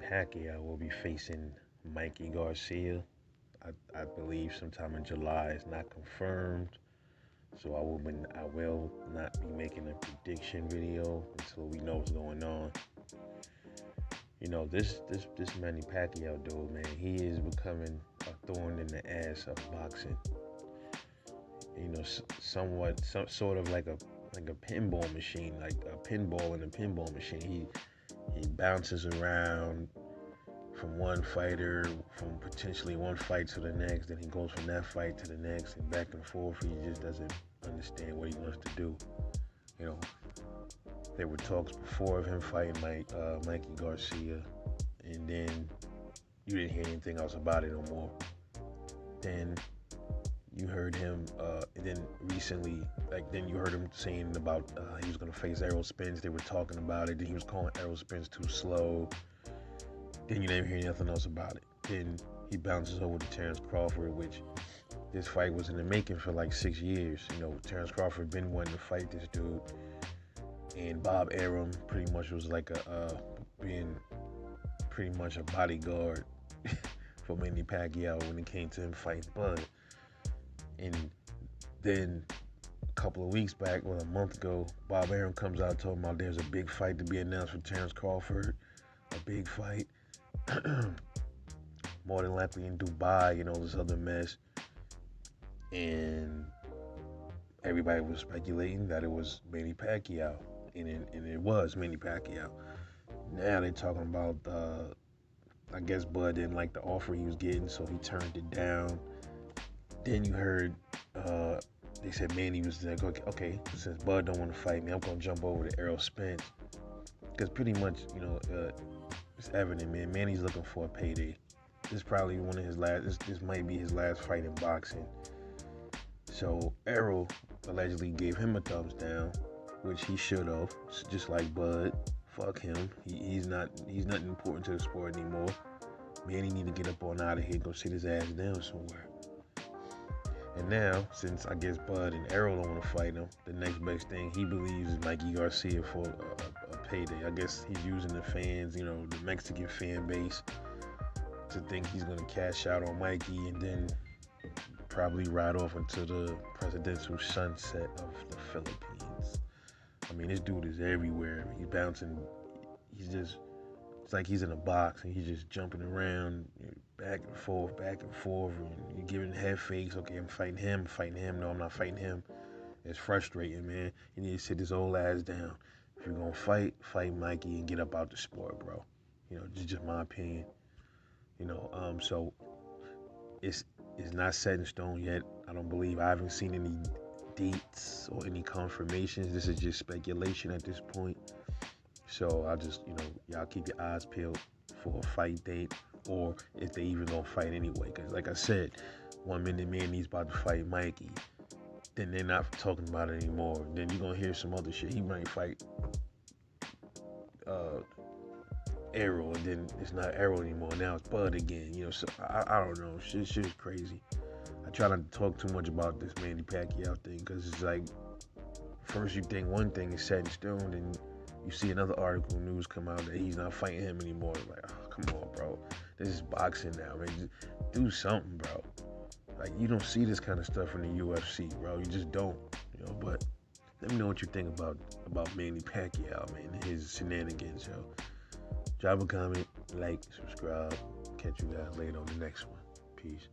Pacquiao will be facing Mikey Garcia. I believe sometime in July. It's not confirmed, so I will not be making a prediction video until we know what's going on. This Manny Pacquiao dude, man, he is becoming a thorn in the ass of boxing. Somewhat, sort of like a pinball machine, like a pinball in a pinball machine. He bounces around from one fighter, from potentially one fight to the next, then he goes from that fight to the next and back and forth. He just doesn't understand what he wants to do. You know, there were talks before of him fighting Mikey Garcia, and then you didn't hear anything else about it no more. Then you heard him, and then recently, then you heard him saying about he was going to face Errol Spence. They were talking about it. Then he was calling Errol Spence too slow. Then you never hear nothing else about it. Then he bounces over to Terrence Crawford, which this fight was in the making for like 6 years. Terrence Crawford been wanting to fight this dude, and Bob Arum pretty much was like being pretty much a bodyguard for Manny Pacquiao when it came to him fighting Bud. And then a couple of weeks back, a month ago, Bob Arum comes out and told him about there's a big fight to be announced for Terrence Crawford, a big fight, more than likely in Dubai, this other mess. And everybody was speculating that it was Manny Pacquiao, and it was Manny Pacquiao. Now they're talking about, I guess Bud didn't like the offer he was getting, so he turned it down. Then you heard they said Manny was like, okay, since Bud don't want to fight me, I'm going to jump over to Errol Spence. Because pretty much, it's evident, man, Manny's looking for a payday. This is probably one of his last, this might be his last fight in boxing. So Errol allegedly gave him a thumbs down, which he should have, just like Bud. Fuck him. He's not important to the sport anymore. Manny need to get up on out of here, go sit his ass down somewhere. And now, since I guess Bud and Errol don't want to fight him, the next best thing he believes is Mikey Garcia for a payday. I guess he's using the fans, the Mexican fan base, to think he's going to cash out on Mikey and then probably ride off into the presidential sunset of the Philippines. I mean, this dude is everywhere. He's bouncing. It's like he's in a box and he's just jumping around, back and forth, and you're giving head fakes. Okay, I'm fighting him. No, I'm not fighting him. It's frustrating, man. You need to sit his old ass down. If you're gonna fight Mikey and get up out the sport, bro. Just my opinion. So it's not set in stone yet. I don't believe. I haven't seen any dates or any confirmations. This is just speculation at this point. So I'll just, y'all keep your eyes peeled for a fight date, or if they even gonna fight anyway. Because like I said, 1 minute Manny's about to fight Mikey, then they're not talking about it anymore. Then you're gonna hear some other shit. He might fight Errol, and then it's not Errol anymore. Now it's Bud again. So I don't know. Shit's crazy. I try not to talk too much about this Manny Pacquiao thing, because it's like, first you think one thing is set in stone, and you see another article, news come out that he's not fighting him anymore. Like, oh, come on, bro. This is boxing now, man. Just do something, bro. Like, you don't see this kind of stuff in the UFC, bro. You just don't, But let me know what you think about Manny Pacquiao, man, and his shenanigans, yo. Drop a comment, like, subscribe. Catch you guys later on the next one. Peace.